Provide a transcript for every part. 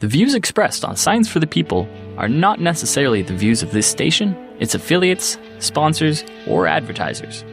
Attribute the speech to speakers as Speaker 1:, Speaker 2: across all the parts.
Speaker 1: The views expressed on Science for the People are not necessarily the views of this station, its affiliates, sponsors, or advertisers.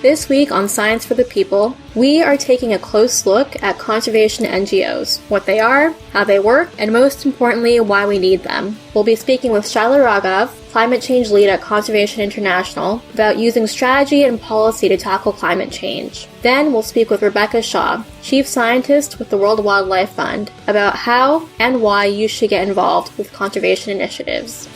Speaker 2: This week on Science for the People, we are taking a close look at conservation NGOs, what they are, how they work, and most importantly, why we need them. We'll be speaking with Shyla Raghav, climate change lead at Conservation International, about using strategy and policy to tackle climate change. Then we'll speak with Rebecca Shaw, chief scientist with the World Wildlife Fund, about how and why you should get involved with conservation initiatives.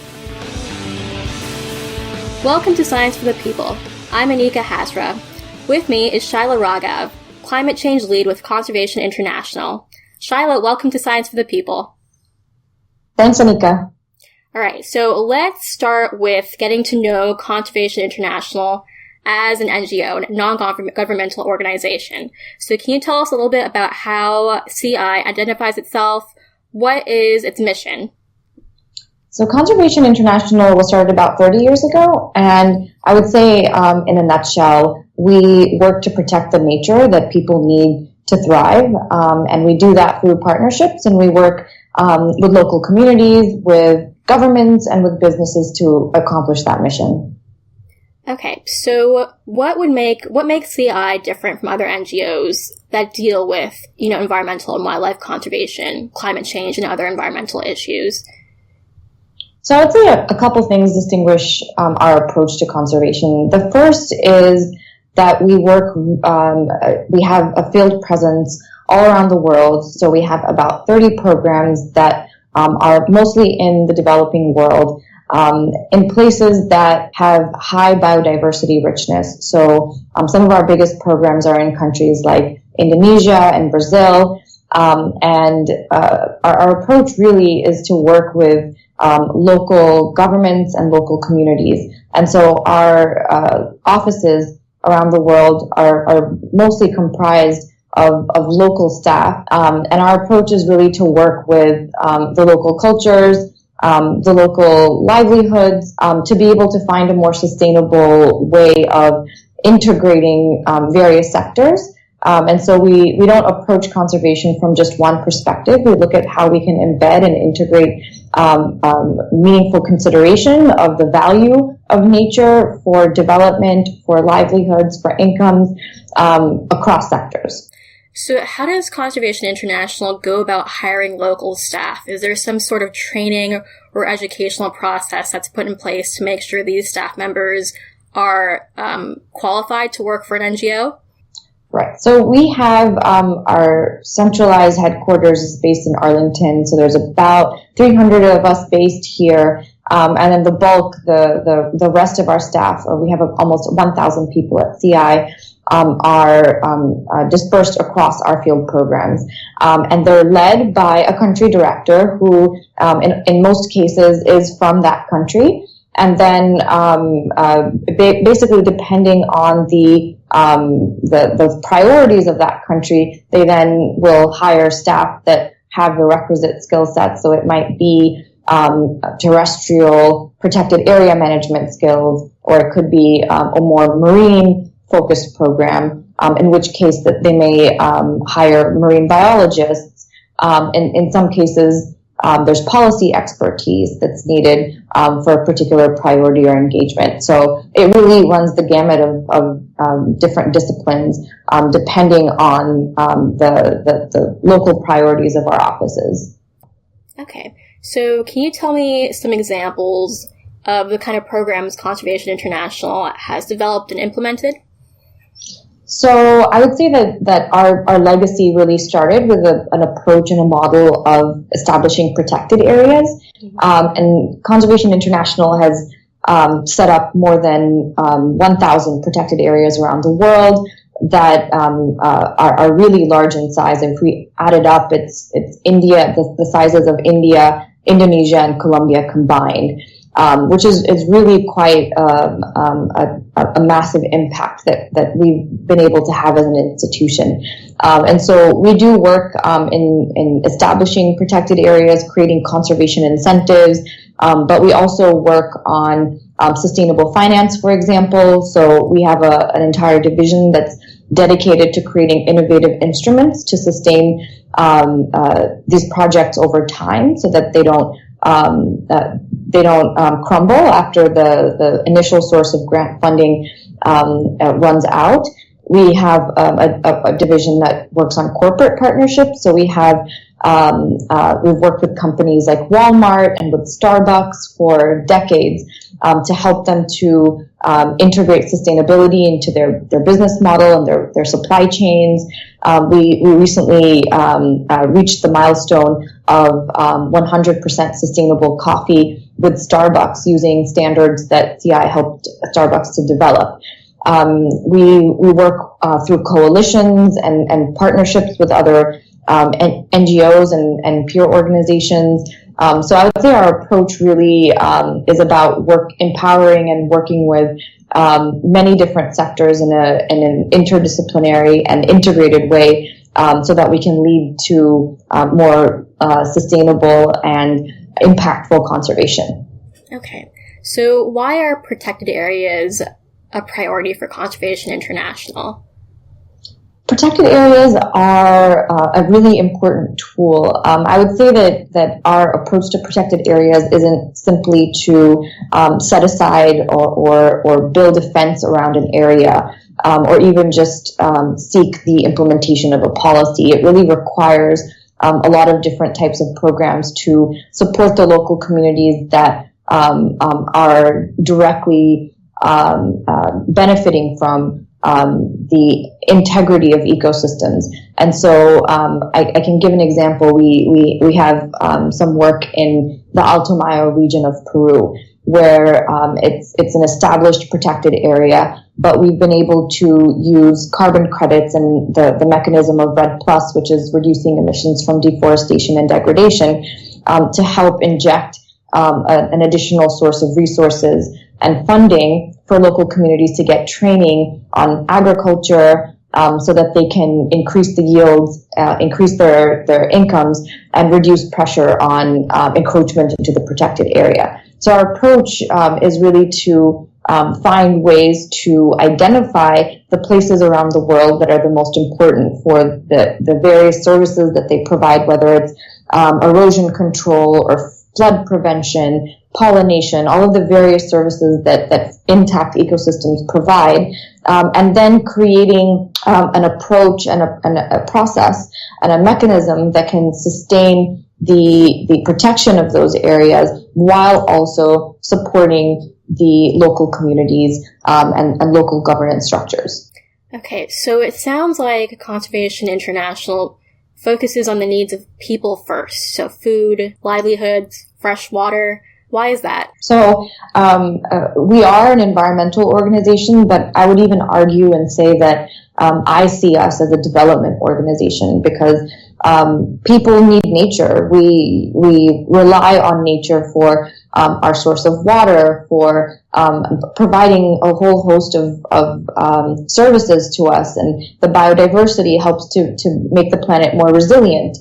Speaker 2: Welcome to Science for the People. I'm Anika Hasra. With me is Shyla Raghav, climate change lead with Conservation International. Shyla, welcome to Science for the People.
Speaker 3: Thanks, Anika.
Speaker 2: All right, so let's start with getting to know Conservation International as an NGO, a non-governmental organization. So can you tell us a little bit about how CI identifies itself? What is its mission?
Speaker 3: So Conservation International was started about 30 years ago, and I would say in a nutshell, we work to protect the nature that people need to thrive, and we do that through partnerships, and we work with local communities, with governments, and with businesses to accomplish that mission.
Speaker 2: Okay, so what makes CI different from other NGOs that deal with, environmental and wildlife conservation, climate change, and other environmental issues?
Speaker 3: So I would say a couple things distinguish our approach to conservation. The first is that we have a field presence all around the world. So we have about 30 programs that are mostly in the developing world, in places that have high biodiversity richness. So some of our biggest programs are in countries like Indonesia and Brazil. And our approach really is to work with local governments and local communities. And so our offices around the world are mostly comprised of local staff. And our approach is really to work with the local cultures, the local livelihoods, to be able to find a more sustainable way of integrating various sectors. And so we don't approach conservation from just one perspective. We look at how we can embed and integrate meaningful consideration of the value of nature for development, for livelihoods, for incomes, across sectors.
Speaker 2: So how does Conservation International go about hiring local staff? Is there some sort of training or educational process that's put in place to make sure these staff members are qualified to work for an NGO?
Speaker 3: Right. So we have our centralized headquarters is based in Arlington. So there's about 300 of us based here. And then the bulk, the rest of our staff, we have almost 1,000 people at CI, are dispersed across our field programs. And they're led by a country director who, in most cases, is from that country. And then, basically depending on the priorities of that country, they then will hire staff that have the requisite skill sets. So it might be, terrestrial protected area management skills, or it could be, a more marine focused program, in which case that they may, hire marine biologists. In some cases, there's policy expertise that's needed for a particular priority or engagement. So it really runs the gamut of different disciplines depending on the local priorities of our offices.
Speaker 2: Okay. So can you tell me some examples of the kind of programs Conservation International has developed and implemented?
Speaker 3: So I would say that our legacy really started with an approach and a model of establishing protected areas. And Conservation International has set up more than 1,000 protected areas around the world that are really large in size. And if we added up, it's India, the sizes of India, Indonesia, and Colombia combined. Which is really quite a massive impact that we've been able to have as an institution. And so we do work in establishing protected areas, creating conservation incentives, but we also work on sustainable finance, for example. So we have an entire division that's dedicated to creating innovative instruments to sustain these projects over time, so that they don't crumble after the initial source of grant funding runs out. We have a division that works on corporate partnerships. So we have we've worked with companies like Walmart and with Starbucks for decades to help them to integrate sustainability into their business model and their supply chains. We recently reached the milestone of 100% sustainable coffee with Starbucks, using standards that CI helped Starbucks to develop. We work through coalitions and partnerships with other NGOs and peer organizations. So I would say our approach really is about empowering and working with many different sectors in an interdisciplinary and integrated way, so that we can lead to more sustainable and impactful conservation.
Speaker 2: Okay, so why are protected areas a priority for Conservation International?
Speaker 3: Protected areas are a really important tool. I would say that our approach to protected areas isn't simply to set aside or build a fence around an area, or even just seek the implementation of a policy. It really requires a lot of different types of programs to support the local communities that are directly benefiting from the integrity of ecosystems. And so I can give an example. We have some work in the Alto Mayo region of Peru, where it's an established protected area, but we've been able to use carbon credits and the mechanism of REDD+, which is reducing emissions from deforestation and degradation, to help inject an additional source of resources and funding for local communities to get training on agriculture, so that they can increase the yields, increase their incomes, and reduce pressure on encroachment into the protected area. So our approach is really to find ways to identify the places around the world that are the most important for the various services that they provide, whether it's erosion control or flood prevention, pollination, all of the various services that intact ecosystems provide, and then creating an approach and a process and a mechanism that can sustain the protection of those areas while also supporting the local communities and local governance structures.
Speaker 2: Okay, so it sounds like Conservation International focuses on the needs of people first, so food, livelihoods, fresh water. Why is that? So
Speaker 3: we are an environmental organization, but I would even argue and say that I see us as a development organization, because people need nature. We rely on nature for our source of water, for providing a whole host of services to us, and the biodiversity helps to make the planet more resilient,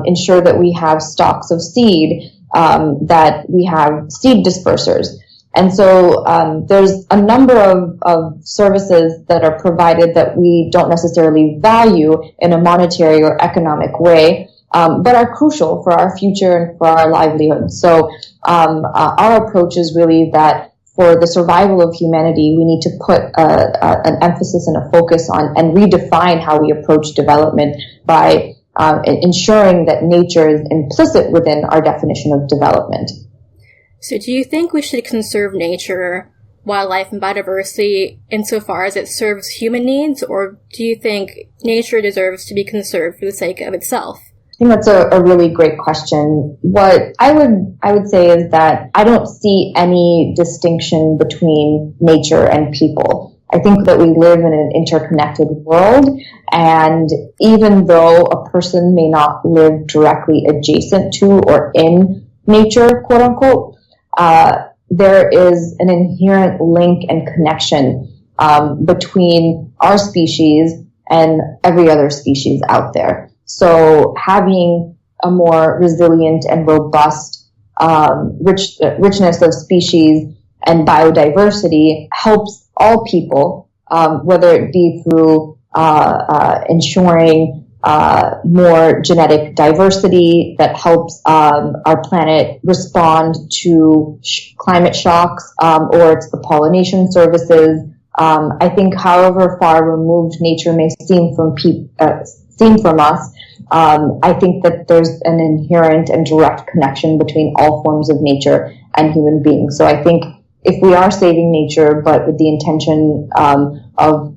Speaker 3: ensure that we have stocks of seed, that we have seed dispersers. And so there's a number of services that are provided that we don't necessarily value in a monetary or economic way, but are crucial for our future and for our livelihood. So our approach is really that for the survival of humanity, we need to put an emphasis and a focus on and redefine how we approach development by ensuring that nature is implicit within our definition of development.
Speaker 2: So do you think we should conserve nature, wildlife, and biodiversity insofar as it serves human needs, or do you think nature deserves to be conserved for the sake of itself?
Speaker 3: I think that's a really great question. What I would say is that I don't see any distinction between nature and people. I think that we live in an interconnected world, and even though a person may not live directly adjacent to or in nature, quote unquote, there is an inherent link and connection between our species and every other species out there. So having a more resilient and robust richness of species and biodiversity helps all people, whether it be through ensuring more genetic diversity that helps our planet respond to climate shocks, or it's the pollination services. I think however far removed nature may seem from us, I think that there's an inherent and direct connection between all forms of nature and human beings. So I think if we are saving nature, but with the intention of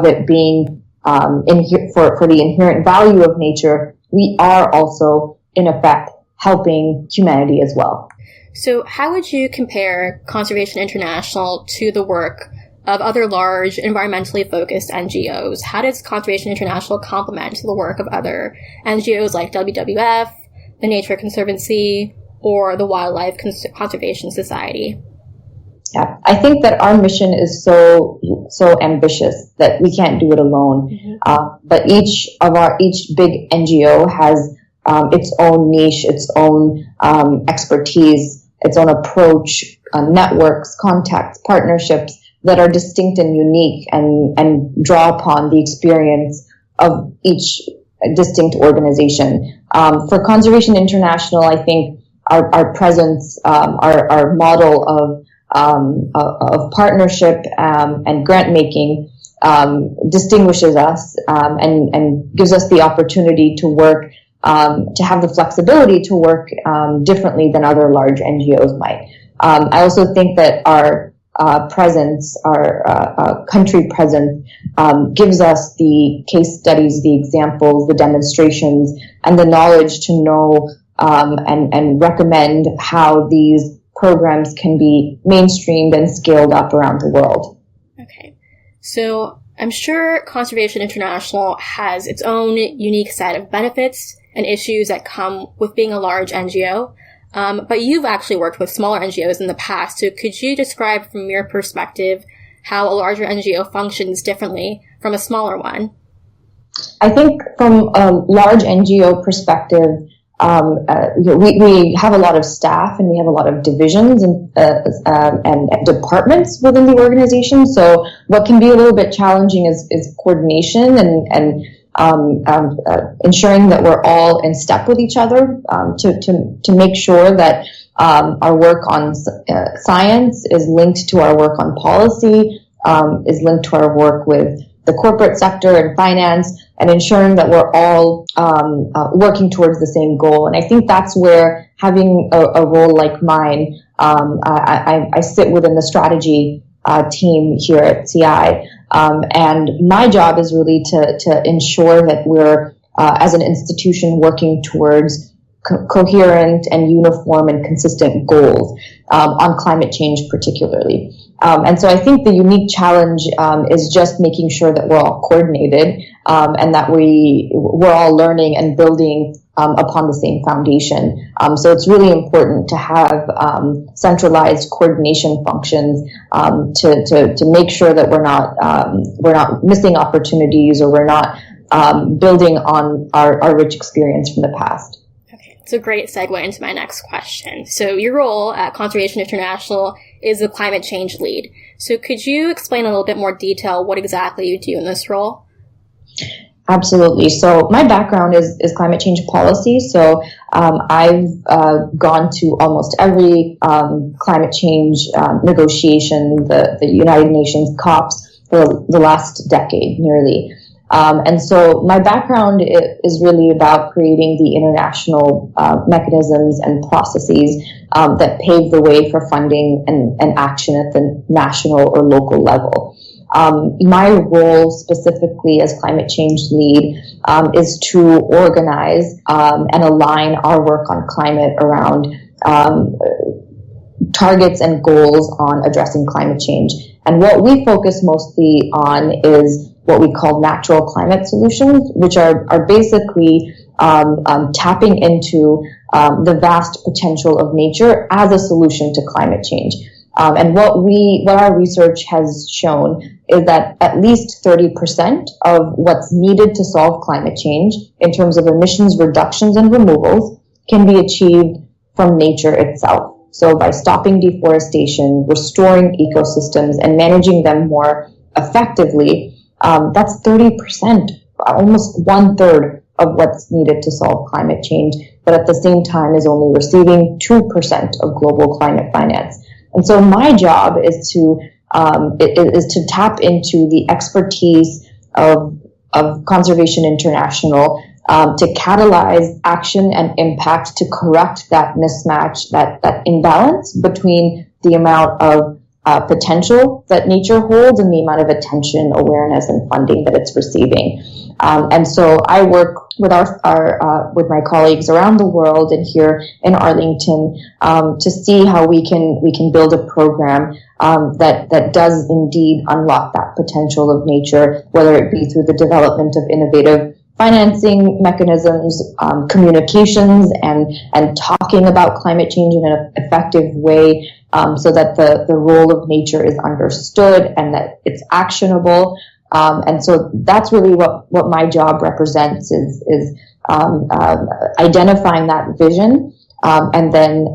Speaker 3: it being for the inherent value of nature, we are also, in effect, helping humanity as well.
Speaker 2: So how would you compare Conservation International to the work of other large environmentally focused NGOs? How does Conservation International complement the work of other NGOs like WWF, the Nature Conservancy, or the Wildlife Conservation Society?
Speaker 3: Yeah, I think that our mission is so ambitious that we can't do it alone. Mm-hmm. But each big NGO has its own niche, its own expertise, its own approach, networks, contacts, partnerships that are distinct and unique, and draw upon the experience of each distinct organization. For Conservation International, I think our presence, our model of partnership and grant making distinguishes us and gives us the opportunity to work, to have the flexibility to work differently than other large NGOs might. I also think that our presence, our country presence, gives us the case studies, the examples, the demonstrations, and the knowledge to know and recommend how these programs can be mainstreamed and scaled up around the world.
Speaker 2: Okay. So I'm sure Conservation International has its own unique set of benefits and issues that come with being a large NGO. But you've actually worked with smaller NGOs in the past. So could you describe from your perspective how a larger NGO functions differently from a smaller one?
Speaker 3: I think from a large NGO perspective, we have a lot of staff and we have a lot of divisions and departments within the organization. So what can be a little bit challenging is coordination and ensuring that we're all in step with each other to make sure that our work on science is linked to our work on policy, is linked to our work with the corporate sector and finance, and ensuring that we're all working towards the same goal. And I think that's where having a role like mine, I sit within the strategy team here at CI, and my job is really to ensure that we're, as an institution, working towards coherent and uniform and consistent goals on climate change particularly. And so I think the unique challenge is just making sure that we're all coordinated and that we're all learning and building upon the same foundation. So it's really important to have centralized coordination functions to make sure that we're not missing opportunities, or we're not building on our rich experience from the past.
Speaker 2: It's a great segue into my next question. So your role at Conservation International is the climate change lead. So could you explain in a little bit more detail what exactly you do in this role?
Speaker 3: Absolutely. So my background is climate change policy. So I've gone to almost every climate change negotiation, the United Nations COPs, the last decade nearly. And so my background is really about creating the international mechanisms and processes that pave the way for funding and action at the national or local level. My role specifically as climate change lead is to organize and align our work on climate around targets and goals on addressing climate change. And what we focus mostly on is what we call natural climate solutions, which are basically tapping into the vast potential of nature as a solution to climate change. And what our research has shown is that at least 30% of what's needed to solve climate change in terms of emissions reductions and removals can be achieved from nature itself. So by stopping deforestation, restoring ecosystems, and managing them more effectively, That's 30%, almost 1/3 of what's needed to solve climate change, but at the same time is only receiving 2% of global climate finance. And so my job is to tap into the expertise of Conservation International to catalyze action and impact to correct that mismatch, that imbalance between the amount of potential that nature holds and the amount of attention, awareness, and funding that it's receiving. And so I work with with my colleagues around the world and here in Arlington to see how we can build a program that does indeed unlock that potential of nature, whether it be through the development of innovative financing mechanisms, communications, and talking about climate change in an effective way, so that the role of nature is understood and that it's actionable. And so that's really what my job represents is identifying that vision, and then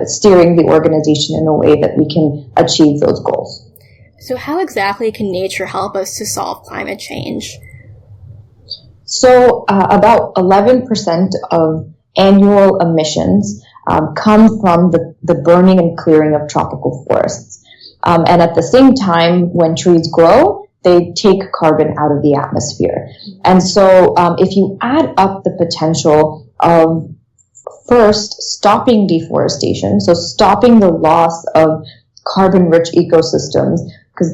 Speaker 3: steering the organization in a way that we can achieve those goals.
Speaker 2: So how exactly can nature help us to solve climate change?
Speaker 3: So about 11% of annual emissions come from the burning and clearing of tropical forests. And at the same time, when trees grow, they take carbon out of the atmosphere. And so if you add up the potential of first stopping deforestation, so stopping the loss of carbon-rich ecosystems, because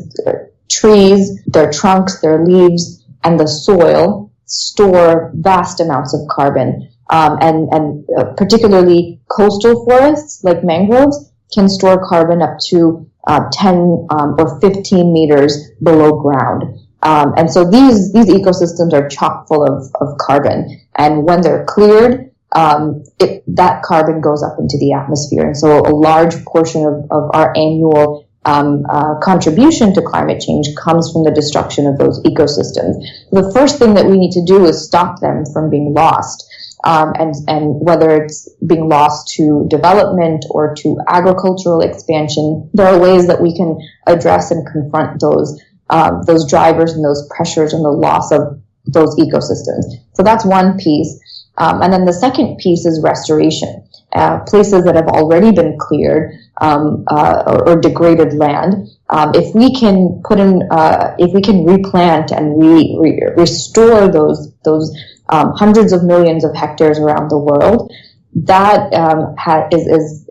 Speaker 3: trees, their trunks, their leaves, and the soil store vast amounts of carbon. And particularly coastal forests like mangroves can store carbon up to 10 or 15 meters below ground. And so these ecosystems are chock full of carbon. And when they're cleared, that carbon goes up into the atmosphere. And so a large portion of our annual contribution to climate change comes from the destruction of those ecosystems. The first thing that we need to do is stop them from being lost. And whether it's being lost to development or to agricultural expansion, there are ways that we can address and confront those drivers and those pressures and the loss of those ecosystems. So that's one piece. And then the second piece is restoration. Places that have already been cleared or degraded land. If we can replant and restore those hundreds of millions of hectares around the world, that is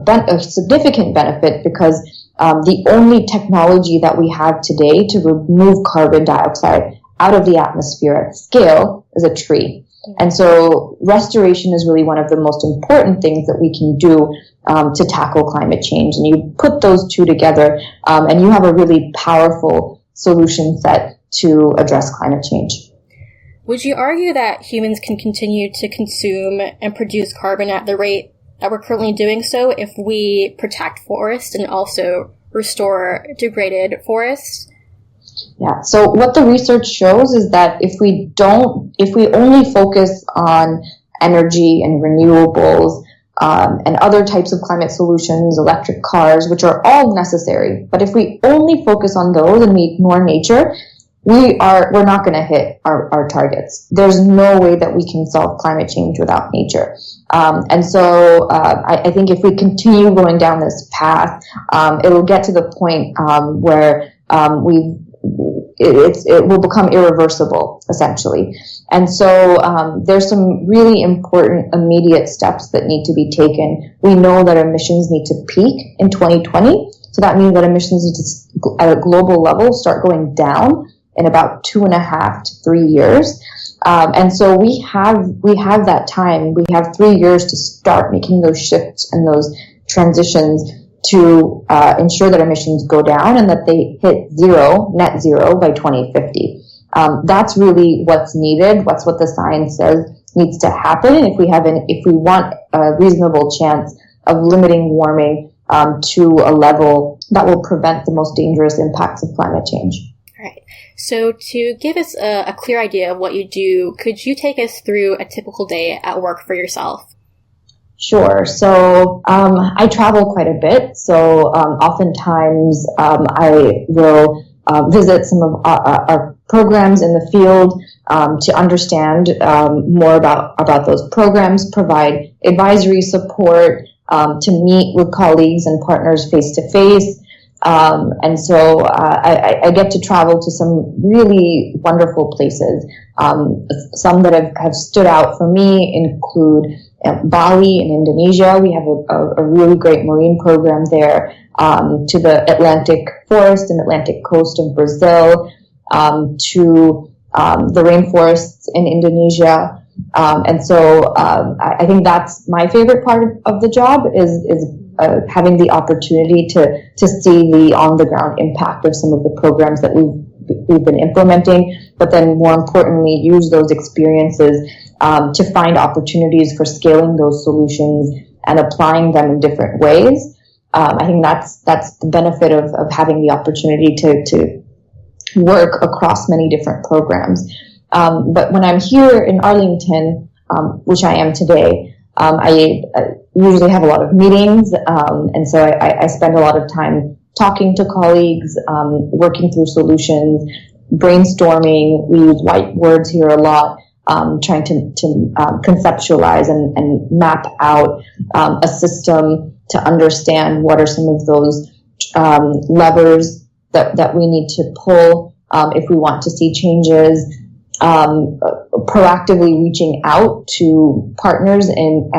Speaker 3: a significant benefit, because the only technology that we have today to remove carbon dioxide out of the atmosphere at scale is a tree. And so restoration is really one of the most important things that we can do to tackle climate change. And you put those two together, and you have a really powerful solution set to address climate change.
Speaker 2: Would you argue that humans can continue to consume and produce carbon at the rate that we're currently doing so if we protect forests and also restore degraded forests?
Speaker 3: Yeah. So what the research shows is that if we only focus on energy and renewables and other types of climate solutions, electric cars, which are all necessary, but if we only focus on those and we ignore nature, we're not going to hit our targets. There's no way that we can solve climate change without nature. And so I think if we continue going down this path, it'll get to the point where it will become irreversible, essentially. And so there's some really important immediate steps that need to be taken. We know that emissions need to peak in 2020. So that means that emissions need to, at a global level, start going down in about 2.5 to 3 years. And so we have that time. We have 3 years to start making those shifts and those transitions to ensure that emissions go down and that they hit net zero by 2050. That's really what's needed. That's what the science says needs to happen. And if we want a reasonable chance of limiting warming to a level that will prevent the most dangerous impacts of climate change.
Speaker 2: All right. So to give us a clear idea of what you do, could you take us through a typical day at work for yourself?
Speaker 3: Sure. So I travel quite a bit. So oftentimes I will visit some of our programs in the field to understand more about those programs, provide advisory support, to meet with colleagues and partners face to face. And so I get to travel to some really wonderful places. Some that have stood out for me include Bali in Indonesia. We have a really great marine program there, to the Atlantic forest and Atlantic coast of Brazil, to the rainforests in Indonesia. And so I think that's my favorite part of the job is having the opportunity to see the on-the-ground impact of some of the programs that we've been implementing, but then more importantly, use those experiences to find opportunities for scaling those solutions and applying them in different ways. I think that's the benefit of having the opportunity to work across many different programs. But when I'm here in Arlington, which I am today, I usually have a lot of meetings, and so I spend a lot of time talking to colleagues, working through solutions, brainstorming. We use whiteboards here a lot, trying to conceptualize and map out a system to understand what are some of those levers that we need to pull if we want to see changes. Proactively reaching out to partners and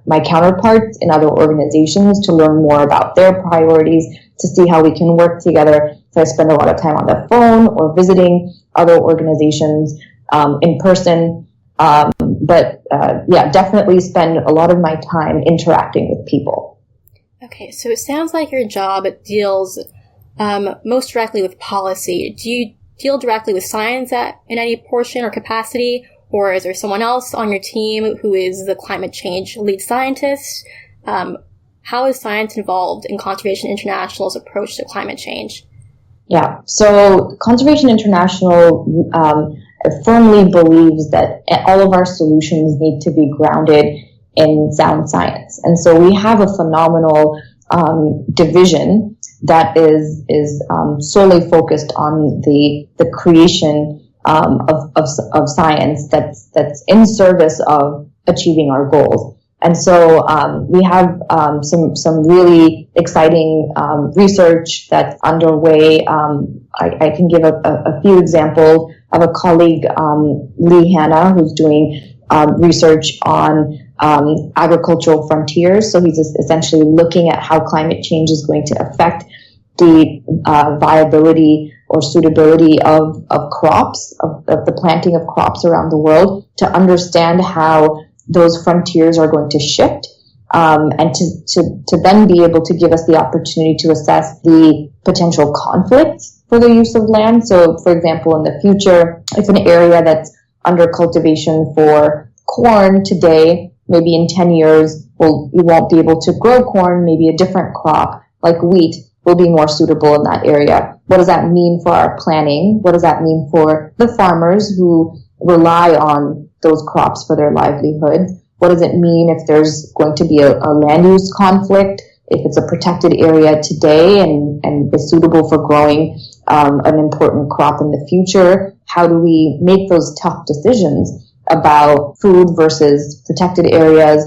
Speaker 3: my counterparts in other organizations to learn more about their priorities, to see how we can work together. So I spend a lot of time on the phone or visiting other organizations in person. But definitely spend a lot of my time interacting with people.
Speaker 2: Okay, so it sounds like your job deals most directly with policy. Do you deal directly with science in any portion or capacity, or is there someone else on your team who is the climate change lead scientist? How is science involved in Conservation International's approach to climate change?
Speaker 3: Yeah, so Conservation International firmly believes that all of our solutions need to be grounded in sound science. And so we have a phenomenal division that is solely focused on the creation of science that's in service of achieving our goals. And so we have some really exciting research that's underway. I can give a few examples of a colleague, Lee Hanna, who's doing research on agricultural frontiers. So he's essentially looking at how climate change is going to affect the viability or suitability of crops, of the planting of crops around the world, to understand how those frontiers are going to shift, and to then be able to give us the opportunity to assess the potential conflicts for the use of land. So, for example, in the future, if an area that's under cultivation for corn today, maybe in 10 years, you won't be able to grow corn, maybe a different crop like wheat will be more suitable in that area. What does that mean for our planning? What does that mean for the farmers who rely on those crops for their livelihood? What does it mean if there's going to be a land use conflict, if it's a protected area today and is suitable for growing an important crop in the future? How do we make those tough decisions about food versus protected areas,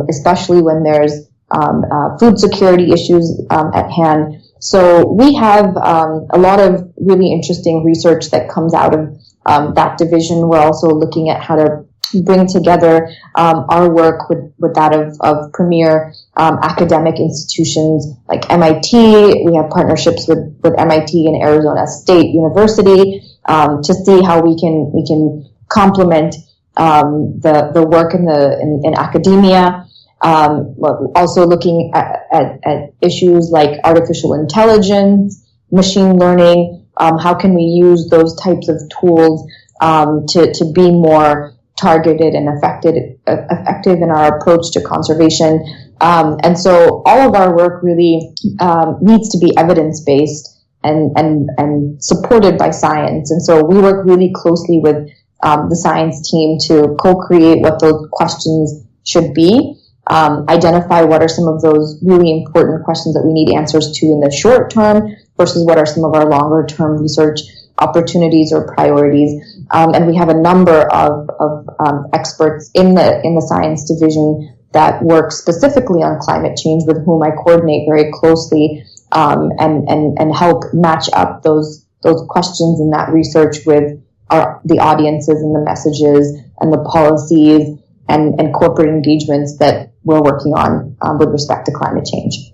Speaker 3: especially when there's food security issues at hand? So we have a lot of really interesting research that comes out of that division. We're also looking at how to bring together our work with that of premier academic institutions like MIT. We have partnerships with MIT and Arizona State University to see how we can complement the work in academia. Also looking at issues like artificial intelligence, machine learning. How can we use those types of tools to be more targeted and effective in our approach to conservation? And so all of our work really needs to be evidence-based and supported by science. And so we work really closely with the science team to co-create what those questions should be, identify what are some of those really important questions that we need answers to in the short term, versus what are some of our longer term research opportunities or priorities. And we have a number of experts in the science division that work specifically on climate change, with whom I coordinate very closely, and help match up those questions and that research with the audiences and the messages and the policies and corporate engagements that we're working on with respect to climate change.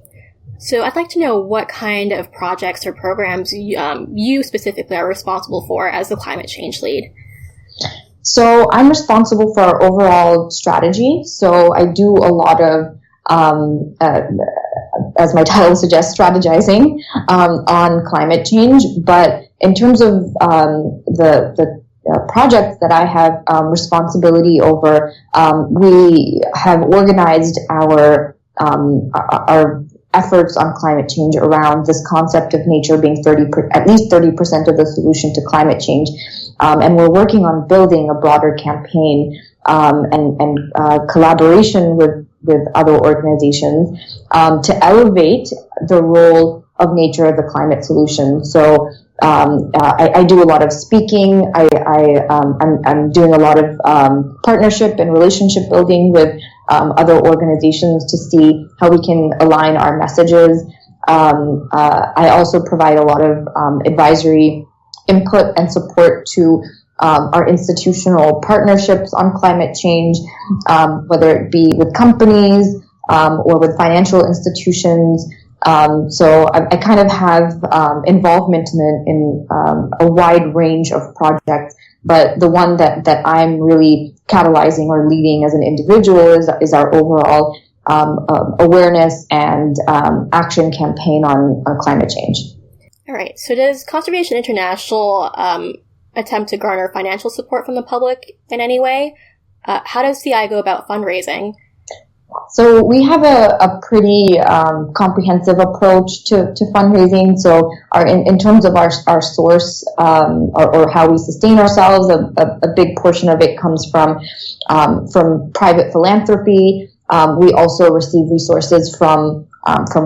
Speaker 2: So I'd like to know what kind of projects or programs you specifically are responsible for as the climate change lead.
Speaker 3: So I'm responsible for our overall strategy. So I do a lot of, as my title suggests, strategizing on climate change. But in terms of the projects that I have responsibility over, we have organized our efforts on climate change around this concept of nature being at least 30% of the solution to climate change. And we're working on building a broader campaign and collaboration with other organizations to elevate the role of nature as a climate solution. So I do a lot of speaking. I'm doing a lot of partnership and relationship building with other organizations to see how we can align our messages. I also provide a lot of advisory input and support to our institutional partnerships on climate change, whether it be with companies or with financial institutions. So I kind of have involvement in a wide range of projects, but the one that I'm really catalyzing or leading as an individual is our overall awareness and action campaign on climate change.
Speaker 2: All right. So does Conservation International attempt to garner financial support from the public in any way? How does CI go about fundraising?
Speaker 3: So we have a pretty comprehensive approach to fundraising. So in terms of our source or how we sustain ourselves, a big portion of it comes from private philanthropy. We also receive resources from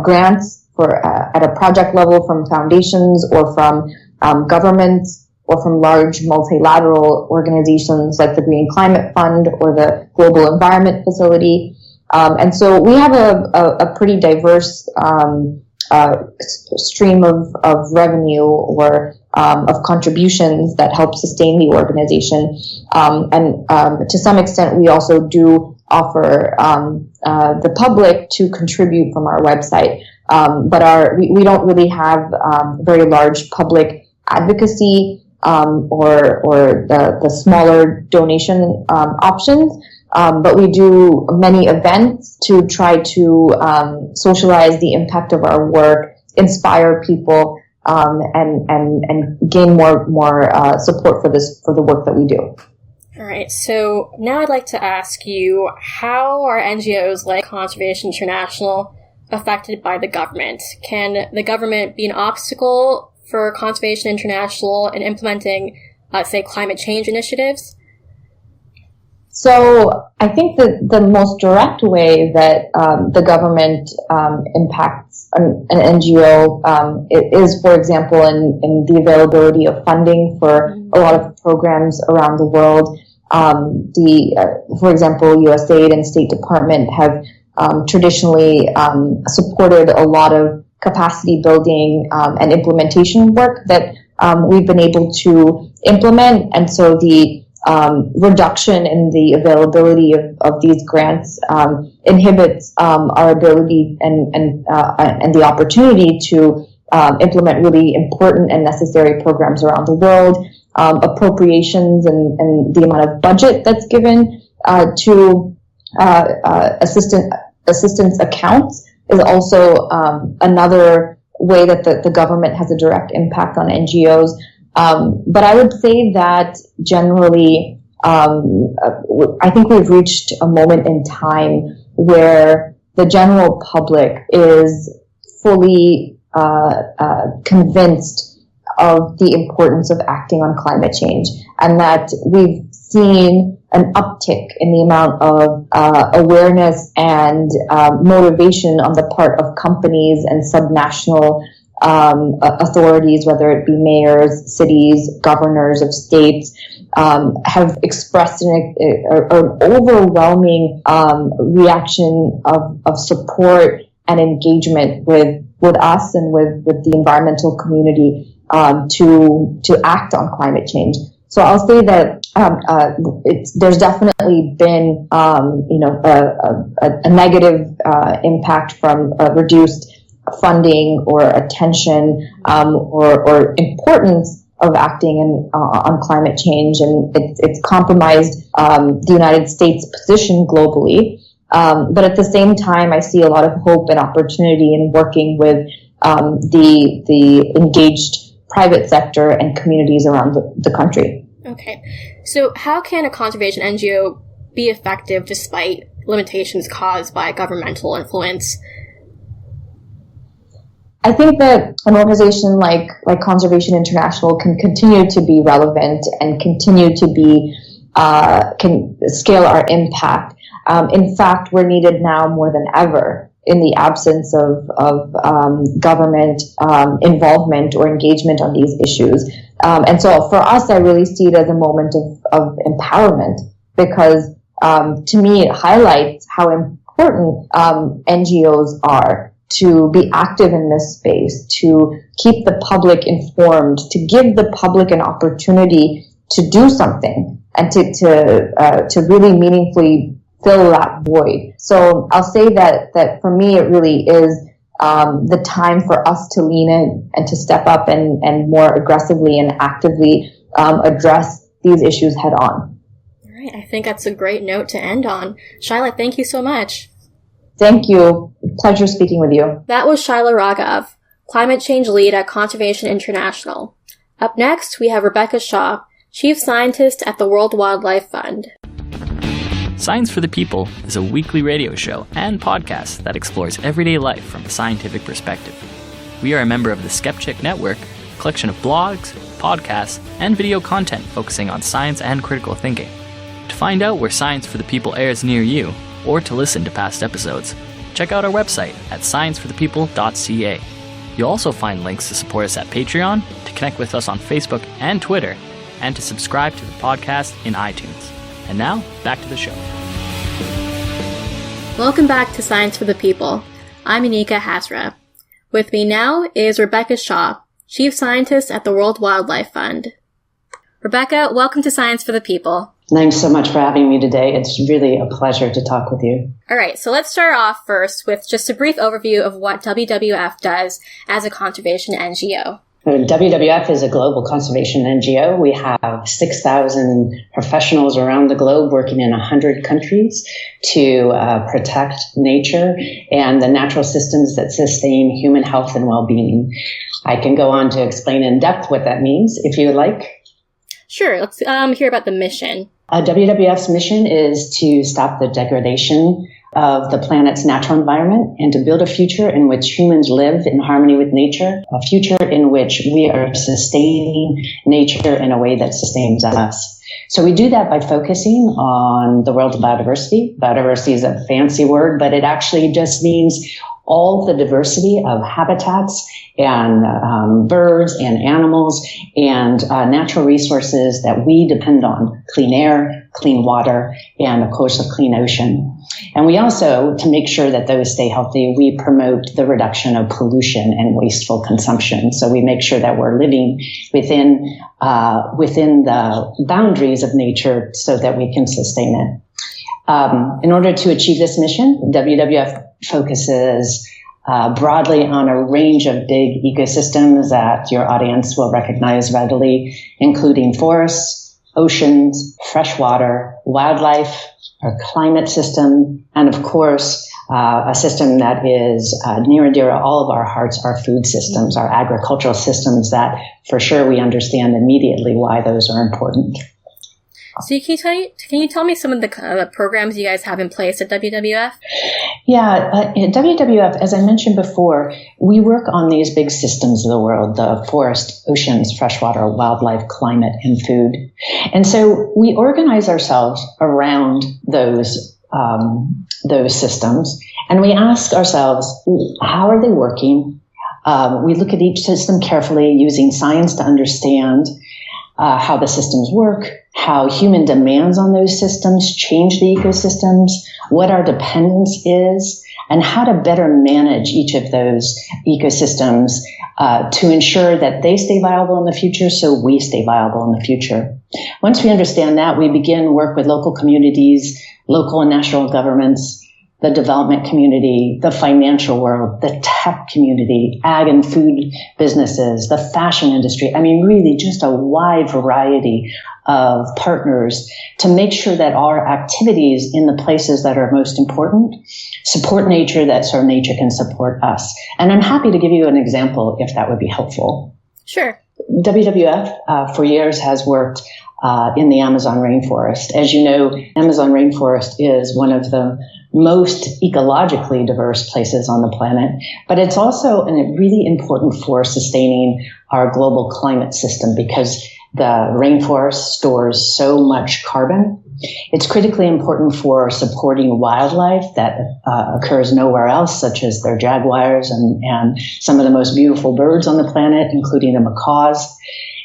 Speaker 3: grants at a project level, from foundations or from governments or from large multilateral organizations like the Green Climate Fund or the Global Environment Facility. And so we have a pretty diverse stream of revenue or of contributions that help sustain the organization. And to some extent, we also do offer the public to contribute from our website. But we don't really have very large public advocacy or the smaller donation options. But we do many events to try to socialize the impact of our work, inspire people, and gain more support for the work that we do.
Speaker 2: All right. So now I'd like to ask you, how are NGOs like Conservation International affected by the government? Can the government be an obstacle for Conservation International in implementing, say, climate change initiatives?
Speaker 3: So I think that the most direct way that the government impacts an NGO is, for example, in the availability of funding for a lot of programs around the world. For example, USAID and State Department have traditionally supported a lot of capacity building and implementation work that we've been able to implement, and so the reduction in the availability of these grants inhibits our ability and the opportunity to implement really important and necessary programs around the world. Appropriations and the amount of budget that's given to assistance accounts is also another way that the government has a direct impact on NGOs. But I would say that generally, I think we've reached a moment in time where the general public is fully convinced of the importance of acting on climate change, and that we've seen an uptick in the amount of awareness and motivation on the part of companies and subnational authorities, whether it be mayors, cities, governors of states, have expressed an overwhelming reaction of support and engagement with us and with the environmental community to act on climate change. So I'll say that there's definitely been a negative impact from reduced funding or attention or importance of acting on climate change, and it's compromised the United States' position globally. But at the same time, I see a lot of hope and opportunity in working with the engaged private sector and communities around the country.
Speaker 2: Okay. So how can a conservation NGO be effective despite limitations caused by governmental influence?
Speaker 3: I think that an organization like Conservation International can continue to be relevant and continue to be can scale our impact. In fact, we're needed now more than ever in the absence of government involvement or engagement on these issues. And so for us, I really see it as a moment of empowerment, because to me, it highlights how important NGOs are to be active in this space, to keep the public informed, to give the public an opportunity to do something and to really meaningfully fill that void. So I'll say that for me, it really is the time for us to lean in and to step up and more aggressively and actively address these issues head on.
Speaker 2: All right. I think that's a great note to end on. Shyla, thank you so much.
Speaker 3: Thank you. Pleasure speaking with you.
Speaker 2: That was Shyla Raghav, Climate Change Lead at Conservation International. Up next, we have Rebecca Shaw, Chief Scientist at the World Wildlife Fund.
Speaker 1: Science for the People is a weekly radio show and podcast that explores everyday life from a scientific perspective. We are a member of the Skeptic Network, a collection of blogs, podcasts, and video content focusing on science and critical thinking. To find out where Science for the People airs near you, or to listen to past episodes, check out our website at scienceforthepeople.ca. You'll also find links to support us at Patreon, to connect with us on Facebook and Twitter, and to subscribe to the podcast in iTunes. And now, back to the show.
Speaker 2: Welcome back to Science for the People. I'm Anika Hasra. With me now is Rebecca Shaw, Chief Scientist at the World Wildlife Fund. Rebecca, welcome to Science for the People.
Speaker 4: Thanks so much for having me today. It's really a pleasure to talk with you.
Speaker 2: All right, so let's start off first with just a brief overview of what WWF does as a conservation NGO.
Speaker 4: WWF is a global conservation NGO. We have 6,000 professionals around the globe working in 100 countries to protect nature and the natural systems that sustain human health and well-being. I can go on to explain in depth what that means if you would like.
Speaker 2: Sure, let's hear about the mission.
Speaker 4: WWF's mission is to stop the degradation of the planet's natural environment and to build a future in which humans live in harmony with nature, a future in which we are sustaining nature in a way that sustains us. So we do that by focusing on the world of biodiversity. Biodiversity is a fancy word, but it actually just means all the diversity of habitats and birds and animals and natural resources that we depend on: clean air, clean water, and of course a clean ocean. And we also, to make sure that those stay healthy, we promote the reduction of pollution and wasteful consumption. So we make sure that we're living within the boundaries of nature so that we can sustain it. In order to achieve this mission, WWF focuses broadly on a range of big ecosystems that your audience will recognize readily, including forests, oceans, fresh water, wildlife, our climate system, and of course, a system that is near and dear to all of our hearts, our food systems, our agricultural systems that for sure we understand immediately why those are important.
Speaker 2: So can you tell me some of the programs you guys have in place at WWF?
Speaker 4: Yeah, at WWF, as I mentioned before, we work on these big systems of the world: the forest, oceans, freshwater, wildlife, climate, and food. And so we organize ourselves around those systems, and we ask ourselves, how are they working? We look at each system carefully using science to understand how the systems work, how human demands on those systems change the ecosystems, what our dependence is, and how to better manage each of those ecosystems to ensure that they stay viable in the future so we stay viable in the future. Once we understand that, we begin work with local communities, local and national governments, the development community, the financial world, the tech community, ag and food businesses, the fashion industry. I mean, really just a wide variety of partners to make sure that our activities in the places that are most important support nature, that so nature can support us. And I'm happy to give you an example if that would be helpful.
Speaker 2: Sure.
Speaker 4: WWF for years has worked in the Amazon rainforest. As you know, Amazon rainforest is one of the most ecologically diverse places on the planet, but it's also really important for sustaining our global climate system because the rainforest stores so much carbon. It's critically important for supporting wildlife that occurs nowhere else, such as their jaguars and some of the most beautiful birds on the planet, including the macaws.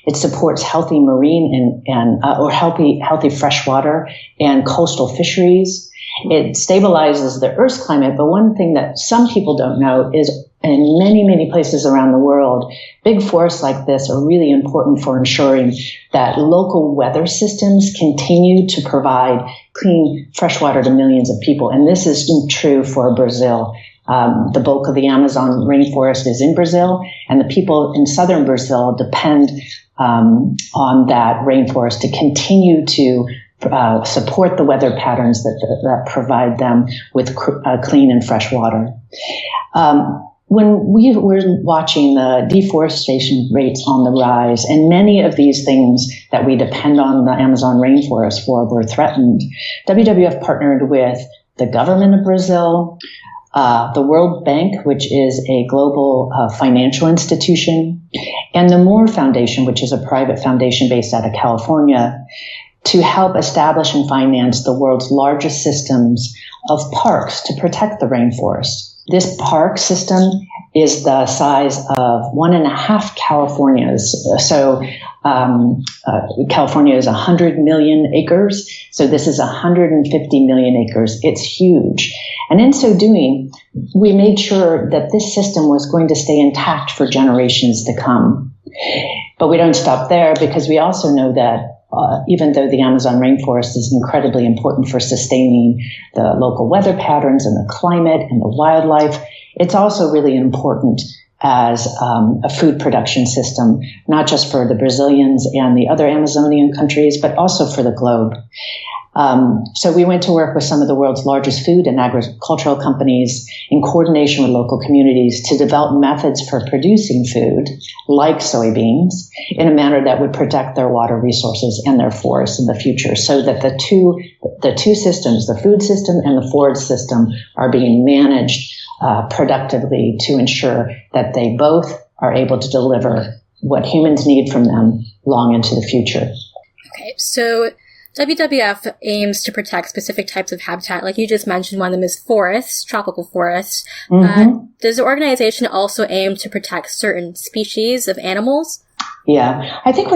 Speaker 4: It supports healthy marine or healthy freshwater and coastal fisheries. It stabilizes the Earth's climate, but one thing that some people don't know is in many, many places around the world, big forests like this are really important for ensuring that local weather systems continue to provide clean freshwater to millions of people. And this is true for Brazil. The bulk of the Amazon rainforest is in Brazil, and the people in southern Brazil depend on that rainforest to continue to support the weather patterns that provide them with clean and fresh water. When we were watching the deforestation rates on the rise, and many of these things that we depend on the Amazon rainforest for were threatened, WWF partnered with the government of Brazil, the World Bank, which is a global financial institution, and the Moore Foundation, which is a private foundation based out of California, to help establish and finance the world's largest systems of parks to protect the rainforest. This park system is the size of 1.5 Californias. So California is 100 million acres. So this is 150 million acres. It's huge. And in so doing, we made sure that this system was going to stay intact for generations to come. But we don't stop there because we also know that even though the Amazon rainforest is incredibly important for sustaining the local weather patterns and the climate and the wildlife, it's also really important as a food production system, not just for the Brazilians and the other Amazonian countries, but also for the globe. So we went to work with some of the world's largest food and agricultural companies in coordination with local communities to develop methods for producing food, like soybeans, in a manner that would protect their water resources and their forests in the future, so that the two systems, the food system and the forest system, are being managed productively to ensure that they both are able to deliver what humans need from them long into the future.
Speaker 2: Okay, so WWF aims to protect specific types of habitat. Like you just mentioned, one of them is forests, tropical forests. Mm-hmm. Does the organization also aim to protect certain species of animals?
Speaker 4: Yeah, I think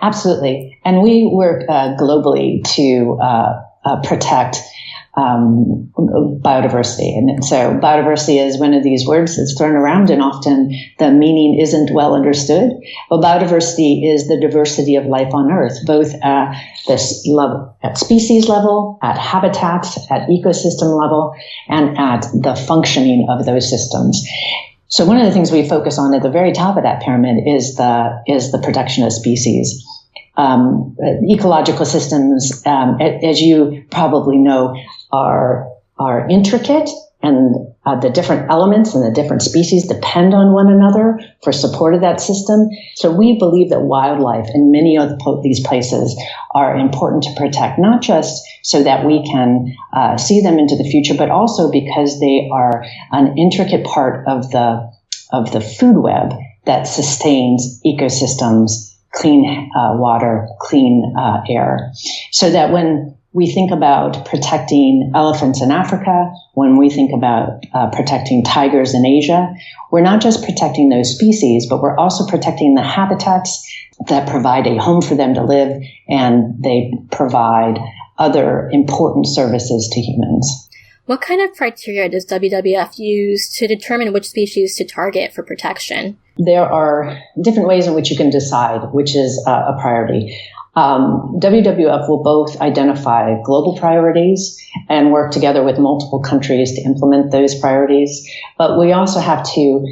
Speaker 4: absolutely. And we work globally to protect biodiversity. And so biodiversity is one of these words that's thrown around and often the meaning isn't well understood. Well, biodiversity is the diversity of life on Earth, both at this level, at species level, at habitats, at ecosystem level, and at the functioning of those systems. So one of the things we focus on at the very top of that pyramid is the protection of species. Ecological systems, as you probably know, are intricate, and the different elements and the different species depend on one another for support of that system. So we believe that wildlife in many of these places are important to protect, not just so that we can see them into the future, but also because they are an intricate part of the food web that sustains ecosystems, clean water, clean air, so that when we think about protecting elephants in Africa, when we think about protecting tigers in Asia, we're not just protecting those species, but we're also protecting the habitats that provide a home for them to live, and they provide other important services to humans.
Speaker 2: What kind of criteria does WWF use to determine which species to target for protection?
Speaker 4: There are different ways in which you can decide which is a priority. WWF will both identify global priorities and work together with multiple countries to implement those priorities. But we also have to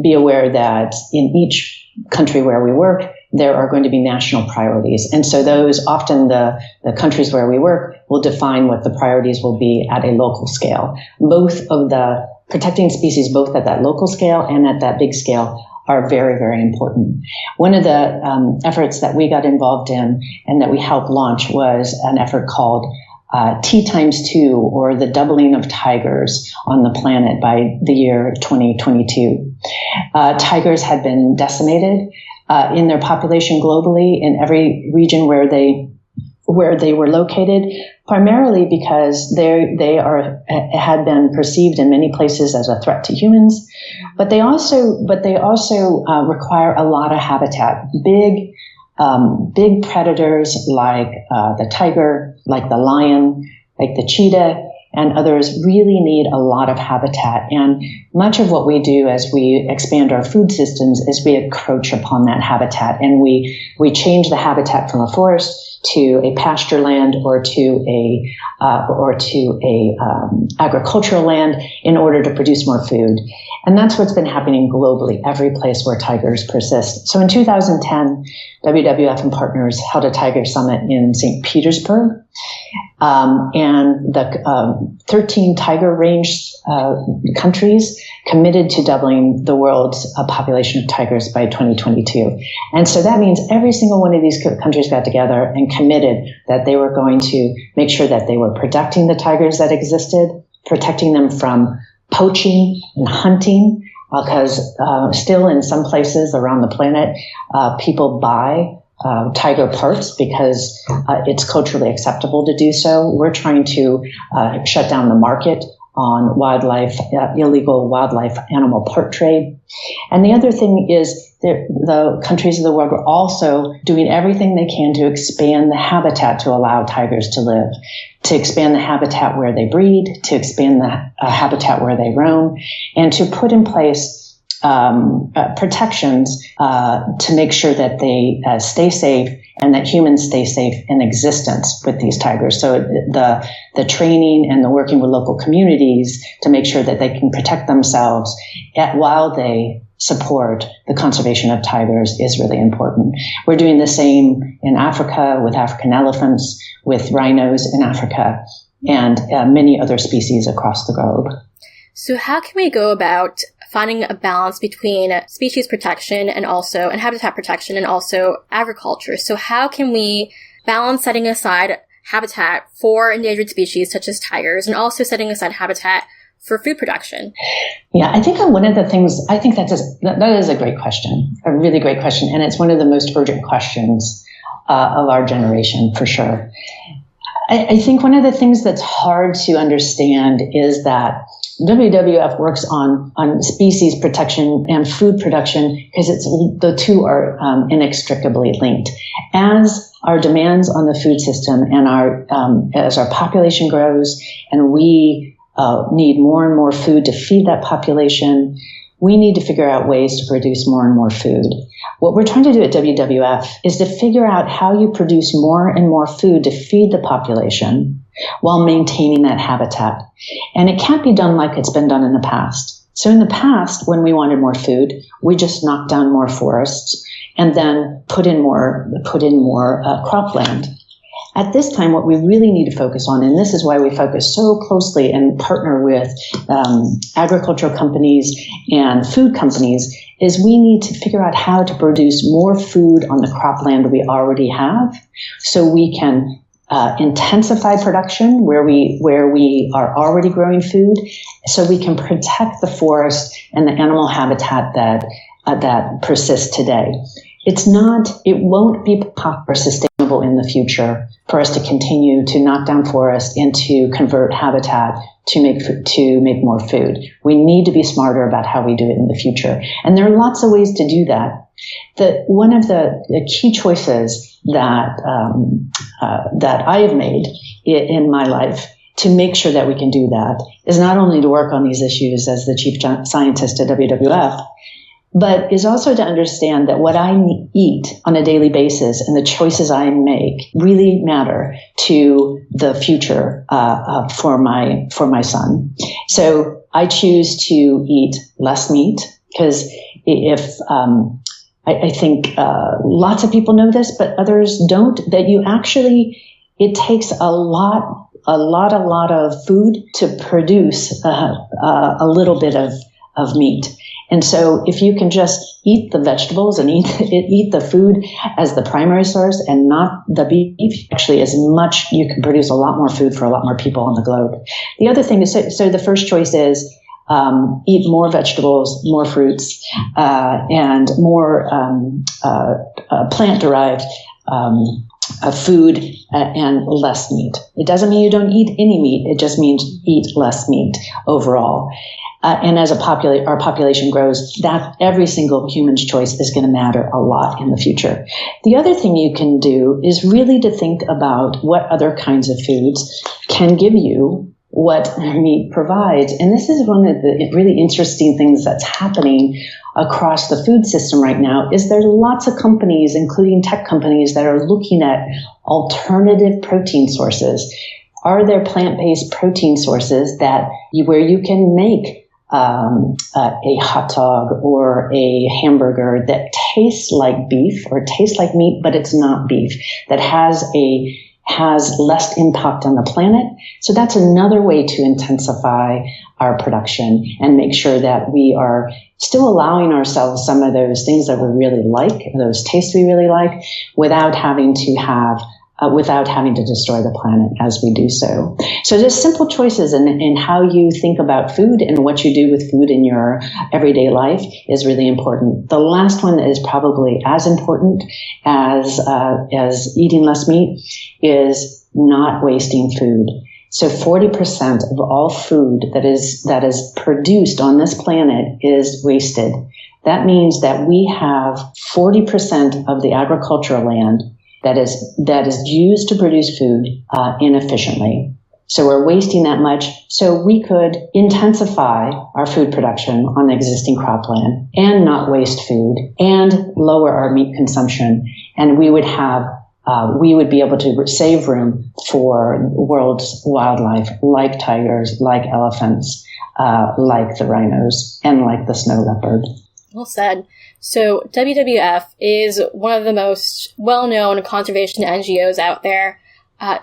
Speaker 4: be aware that in each country where we work, there are going to be national priorities. And so those, often the countries where we work will define what the priorities will be at a local scale. Both of the protecting species, both at that local scale and at that big scale, are very, very important. One of the efforts that we got involved in and that we helped launch was an effort called T times 2, or the doubling of tigers on the planet by the year 2022. Tigers had been decimated in their population globally in every region where they were located, primarily because they had been perceived in many places as a threat to humans, but they also require a lot of habitat. Big predators like the tiger, like the lion, like the cheetah, and others really need a lot of habitat. And much of what we do as we expand our food systems is we encroach upon that habitat, and we change the habitat from a forest to a pasture land or to a agricultural land in order to produce more food. And that's what's been happening globally, every place where tigers persist. So in 2010, WWF and partners held a tiger summit in St. Petersburg. And the 13 tiger range countries committed to doubling the world's population of tigers by 2022. And so that means every single one of these countries got together and committed that they were going to make sure that they were protecting the tigers that existed, protecting them from poaching and hunting, because still in some places around the planet, people buy tiger parts because it's culturally acceptable to do so. We're trying to shut down the market on illegal wildlife animal part trade. And the other thing is that the countries of the world are also doing everything they can to expand the habitat to allow tigers to live, to expand the habitat where they breed, to expand the habitat where they roam, and to put in place protections to make sure that they stay safe and that humans stay safe in existence with these tigers. So the training and the working with local communities to make sure that they can protect themselves while they support the conservation of tigers is really important. We're doing the same in Africa with African elephants, with rhinos in Africa, and many other species across the globe.
Speaker 2: So how can we go about finding a balance between species protection and habitat protection and also agriculture? So how can we balance setting aside habitat for endangered species such as tigers and also setting aside habitat for food production?
Speaker 4: Yeah, I think one of the things, that is a great question, a really great question. And it's one of the most urgent questions of our generation, for sure. I think one of the things that's hard to understand is that WWF works on species protection and food production because the two are inextricably linked. As our demands on the food system and as our population grows and we need more and more food to feed that population, we need to figure out ways to produce more and more food. What we're trying to do at WWF is to figure out how you produce more and more food to feed the population while maintaining that habitat. And it can't be done like it's been done in the past. So in the past, when we wanted more food, we just knocked down more forests and then put in more cropland. At this time, what we really need to focus on, and this is why we focus so closely and partner with agricultural companies and food companies, is we need to figure out how to produce more food on the cropland we already have so we can intensify production where we are already growing food, so we can protect the forest and the animal habitat that persists today. It won't be sustainable reasonable in the future for us to continue to knock down forests and to convert habitat to make more food. We need to be smarter about how we do it in the future. And there are lots of ways to do that. One of the key choices that I have made in my life to make sure that we can do that is not only to work on these issues as the chief scientist at WWF, but is also to understand that what I eat on a daily basis and the choices I make really matter to the future for my son. So I choose to eat less meat because I think lots of people know this, but others don't, that it takes a lot of food to produce a little bit of meat. And so if you can just eat the vegetables and eat the food as the primary source and not the beef, actually you can produce a lot more food for a lot more people on the globe. The other thing is, so the first choice is eat more vegetables, more fruits, and more plant-derived food and less meat. It doesn't mean you don't eat any meat. It just means eat less meat overall. And as our population grows, that every single human's choice is going to matter a lot in the future. The other thing you can do is really to think about what other kinds of foods can give you what meat provides. And this is one of the really interesting things that's happening across the food system right now, is there's lots of companies, including tech companies, that are looking at alternative protein sources. Are there plant-based protein sources where you can make a hot dog or a hamburger that tastes like beef or tastes like meat, but it's not beef, that has less impact on the planet? So that's another way to intensify our production and make sure that we are still allowing ourselves some of those things that we really like, those tastes we really like, without having to destroy the planet as we do so. So just simple choices in how you think about food and what you do with food in your everyday life is really important. The last one that is probably as important as eating less meat is not wasting food. So 40% of all food that is produced on this planet is wasted. That means that we have 40% of the agricultural land that is used to produce food inefficiently. So we're wasting that much. So we could intensify our food production on the existing cropland and not waste food and lower our meat consumption. And we would be able to save room for the world's wildlife, like tigers, like elephants, like the rhinos, and like the snow leopard.
Speaker 2: Well said. So WWF is one of the most well-known conservation NGOs out there.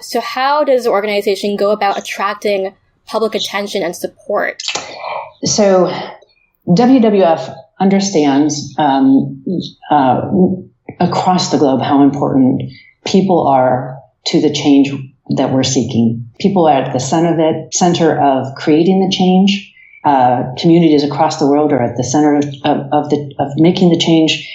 Speaker 2: So how does the organization go about attracting public attention and support? So
Speaker 4: WWF understands across the globe how important people are to the change that we're seeking. People are at the center of creating the change. Communities across the world are at the center of making the change.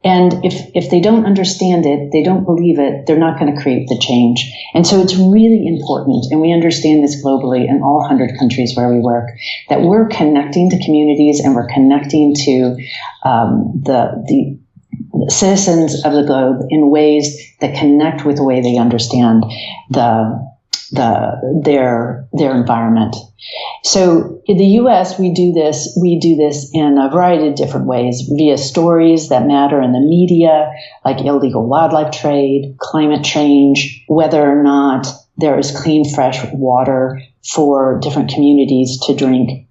Speaker 4: And if they don't understand it, they don't believe it, they're not going to create the change. And so it's really important, and we understand this globally in all 100 countries where we work, that we're connecting to communities and we're connecting to the citizens of the globe in ways that connect with the way they understand their environment. So in the U.S., we do this in a variety of different ways, via stories that matter in the media, like illegal wildlife trade, climate change, whether or not there is clean, fresh water for different communities to drink.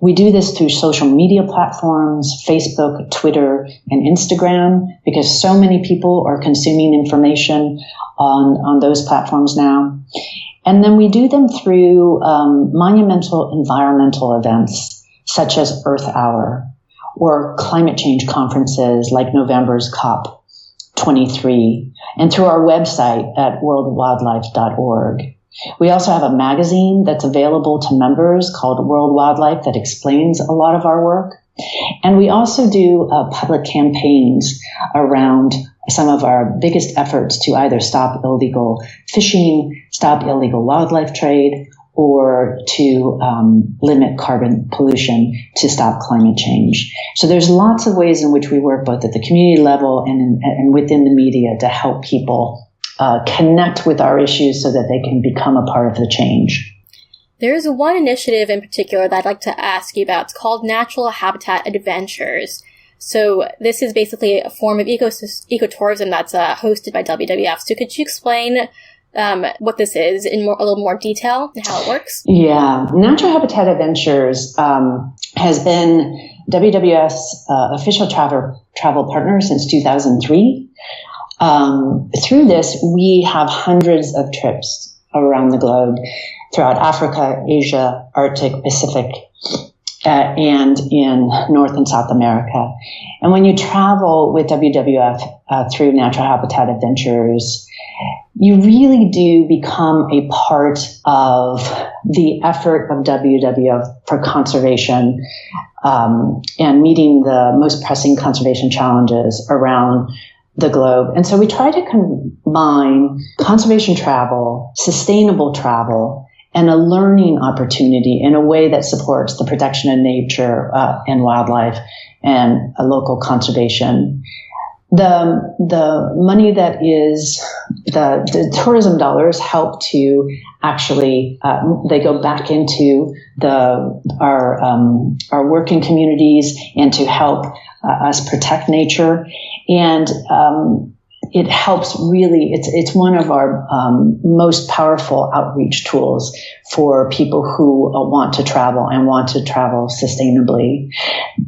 Speaker 4: We do this through social media platforms, Facebook, Twitter, and Instagram, because so many people are consuming information on those platforms now. And then we do them through monumental environmental events, such as Earth Hour, or climate change conferences like November's COP23, and through our website at worldwildlife.org. We also have a magazine that's available to members called World Wildlife that explains a lot of our work. And we also do public campaigns around some of our biggest efforts to either stop illegal fishing, stop illegal wildlife trade, or to limit carbon pollution to stop climate change. So there's lots of ways in which we work both at the community level and within the media to help people connect with our issues so that they can become a part of the change.
Speaker 2: There's one initiative in particular that I'd like to ask you about. It's called Natural Habitat Adventures. So this is basically a form of ecotourism that's hosted by WWF. So could you explain what this is in a little more detail and how it works?
Speaker 4: Yeah. Natural Habitat Adventures has been WWF's official travel partner since 2003. Through this, we have hundreds of trips around the globe throughout Africa, Asia, Arctic, Pacific, and in North and South America. And when you travel with WWF through Natural Habitat Adventures, you really do become a part of the effort of WWF for conservation and meeting the most pressing conservation challenges around the globe. And so we try to combine conservation travel, sustainable travel, and a learning opportunity in a way that supports the protection of nature and wildlife and local conservation. The money that is the tourism dollars help to actually they go back into our working communities and to help us protect nature, and it helps really. It's one of our most powerful outreach tools for people who want to travel and want to travel sustainably.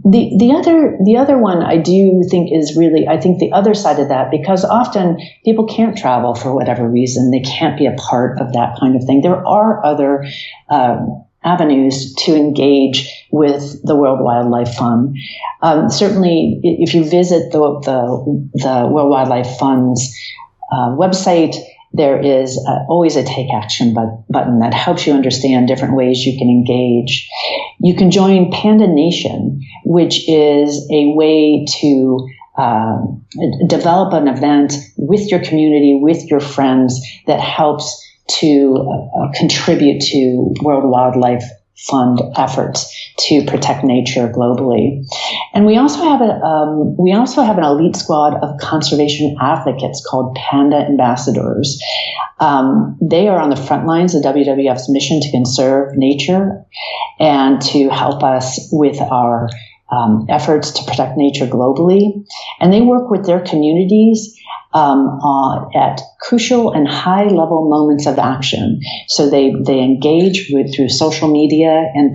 Speaker 4: The other one I do think is really, I think the other side of that, because often people can't travel for whatever reason, they can't be a part of that kind of thing. There are other avenues to engage with the World Wildlife Fund. Certainly, if you visit the World Wildlife Fund's website, there is always a Take Action button that helps you understand different ways you can engage. You can join Panda Nation, which is a way to develop an event with your community, with your friends, that helps to contribute to World Wildlife Fund efforts to protect nature globally. And we also have an elite squad of conservation advocates called Panda Ambassadors. They are on the front lines of WWF's mission to conserve nature and to help us with our efforts to protect nature globally. And they work with their communities at crucial and high-level moments of action. So they engage through social media and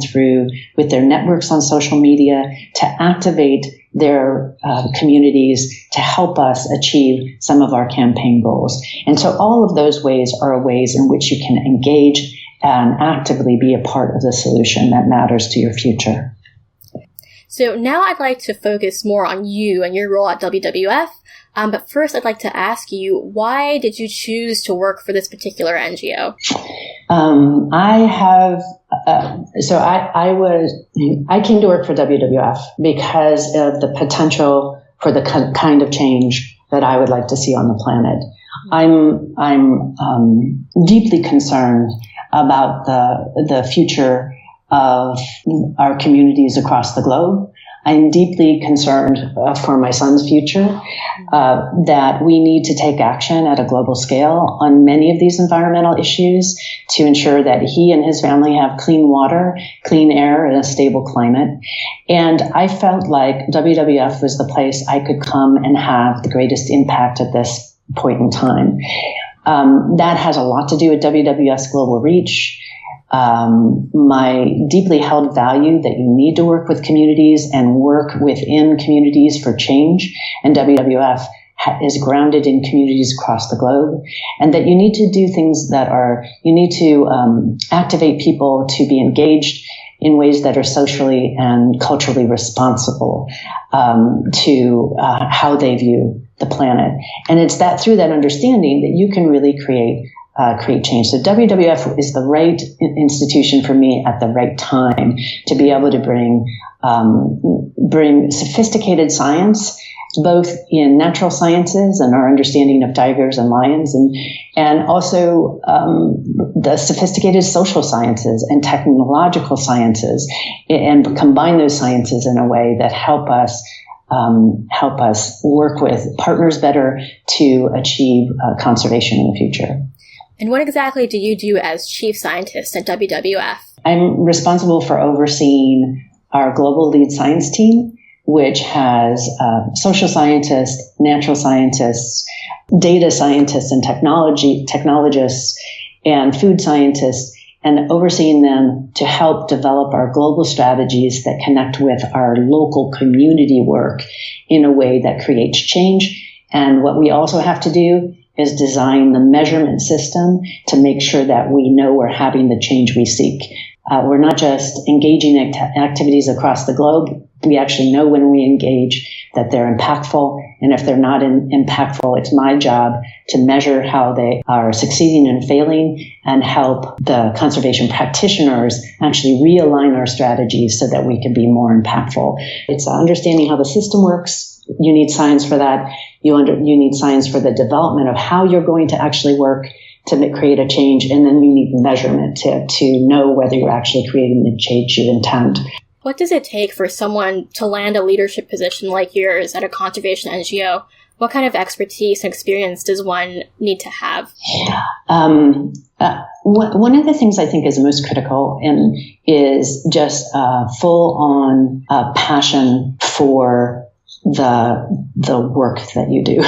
Speaker 4: with their networks on social media to activate their communities to help us achieve some of our campaign goals. And so all of those ways are ways in which you can engage and actively be a part of the solution that matters to your future.
Speaker 2: So now I'd like to focus more on you and your role at WWF. But first, I'd like to ask you, why did you choose to work for this particular NGO? I came to work for WWF because of the potential for the kind of change that I would like to see on the planet. I'm deeply concerned about the future of our communities across the globe. I'm deeply concerned for my son's future, that we need to take action at a global scale on many of these environmental issues to ensure that he and his family have clean water, clean air, and a stable climate. And I felt like WWF was the place I could come and have the greatest impact at this point in time. That has a lot to do with WWF's global reach. My deeply held value that you need to work with communities and work within communities for change, and WWF is grounded in communities across the globe, and that you need to do things you need to activate people to be engaged in ways that are socially and culturally responsible to how they view the planet. And it's through that understanding that you can really create
Speaker 4: create change. So WWF is the right institution for me at the right time to be able to bring sophisticated science, both in natural sciences and our understanding of tigers and lions, and also the sophisticated social sciences and technological sciences, and combine those sciences in a way that help us work with partners better to achieve conservation in the future.
Speaker 2: And what exactly do you do as chief scientist at WWF?
Speaker 4: I'm responsible for overseeing our global lead science team, which has social scientists, natural scientists, data scientists, and technologists, and food scientists, and overseeing them to help develop our global strategies that connect with our local community work in a way that creates change. And what we also have to do is design the measurement system to make sure that we know we're having the change we seek. We're not just engaging in activities across the globe. We actually know when we engage that they're impactful. And if they're not impactful, it's my job to measure how they are succeeding and failing and help the conservation practitioners actually realign our strategies so that we can be more impactful. It's understanding how the system works. You need science for that. You need science for the development of how you're going to actually work to create a change. And then you need measurement to know whether you're actually creating the change you intend.
Speaker 2: What does it take for someone to land a leadership position like yours at a conservation NGO? What kind of expertise and experience does one need to have?
Speaker 4: One of the things I think is most critical is just full-on passion for the work that you do.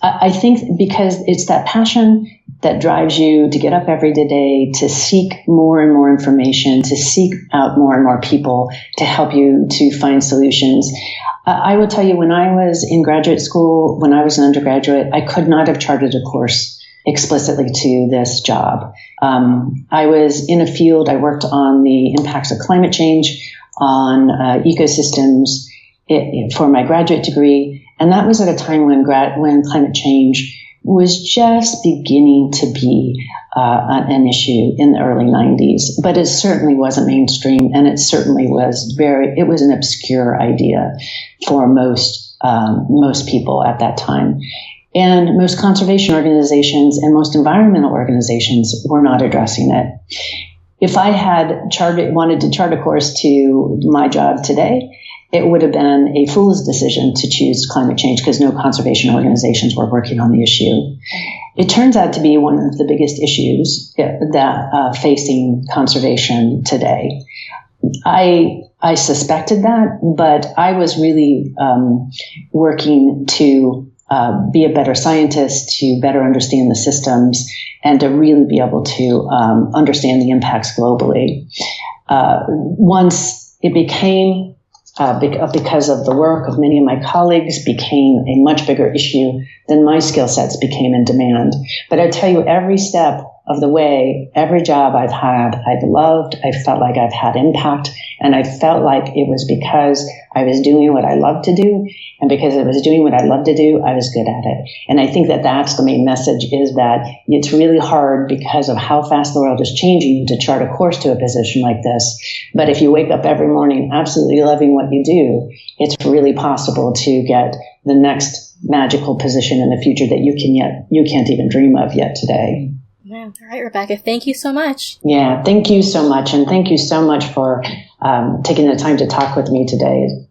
Speaker 4: I think because it's that passion that drives you to get up every day, to seek more and more information, to seek out more and more people to help you to find solutions. I will tell you, when I was in graduate school, when I was an undergraduate, I could not have charted a course explicitly to this job. I was in a field, I worked on the impacts of climate change, on ecosystems for my graduate degree. And that was at a time when climate change was just beginning to be an issue in the early 90s. But it certainly wasn't mainstream, and it certainly was it was an obscure idea for most people at that time. And most conservation organizations and most environmental organizations were not addressing it. If I had wanted to chart a course to my job today, it would have been a fool's decision to choose climate change because no conservation organizations were working on the issue. It turns out to be one of the biggest issues that facing conservation today. I suspected that, but I was really working to be a better scientist, to better understand the systems, and to really be able to understand the impacts globally. Once it became because of the work of many of my colleagues, became a much bigger issue, then my skill sets became in demand. But I tell you, every step of the way, every job I've had, I've loved, I felt like I've had impact, and I felt like it was because I was doing what I loved to do, and because I was doing what I loved to do, I was good at it. And I think that that's the main message, is that it's really hard because of how fast the world is changing to chart a course to a position like this. But if you wake up every morning absolutely loving what you do, it's really possible to get the next magical position in the future that you can't even dream of yet today.
Speaker 2: Yeah. All right, Rebecca, thank you so much.
Speaker 4: Yeah, thank you so much. And thank you so much for taking the time to talk with me today.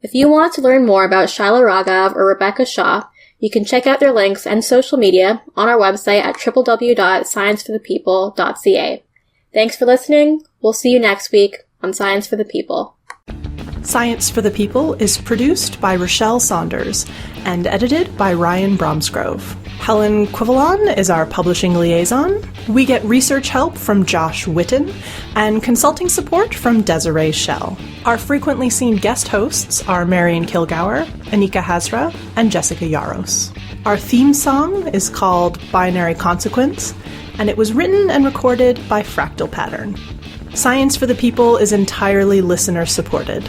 Speaker 2: If you want to learn more about Shyla Raghav or Rebecca Shaw, you can check out their links and social media on our website at www.scienceforthepeople.ca. Thanks for listening. We'll see you next week on Science for the People.
Speaker 5: Science for the People is produced by Rochelle Saunders and edited by Ryan Bromsgrove. Helen Quivalon is our publishing liaison. We get research help from Josh Witten and consulting support from Desiree Schell. Our frequently seen guest hosts are Marion Kilgour, Anika Hazra, and Jessica Yaros. Our theme song is called Binary Consequence, and it was written and recorded by Fractal Pattern. Science for the People is entirely listener-supported.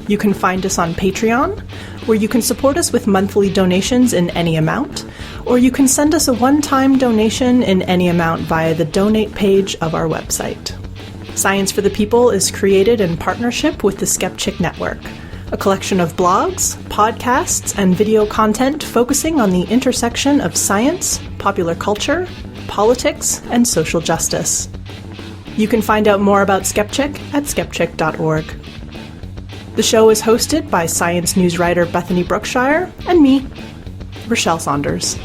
Speaker 5: You can find us on Patreon, where you can support us with monthly donations in any amount, or you can send us a one-time donation in any amount via the donate page of our website. Science for the People is created in partnership with the Skepchick Network, a collection of blogs, podcasts, and video content focusing on the intersection of science, popular culture, politics, and social justice. You can find out more about Skepchick at skepchick.org. The show is hosted by science news writer Bethany Brookshire and me, Rochelle Saunders.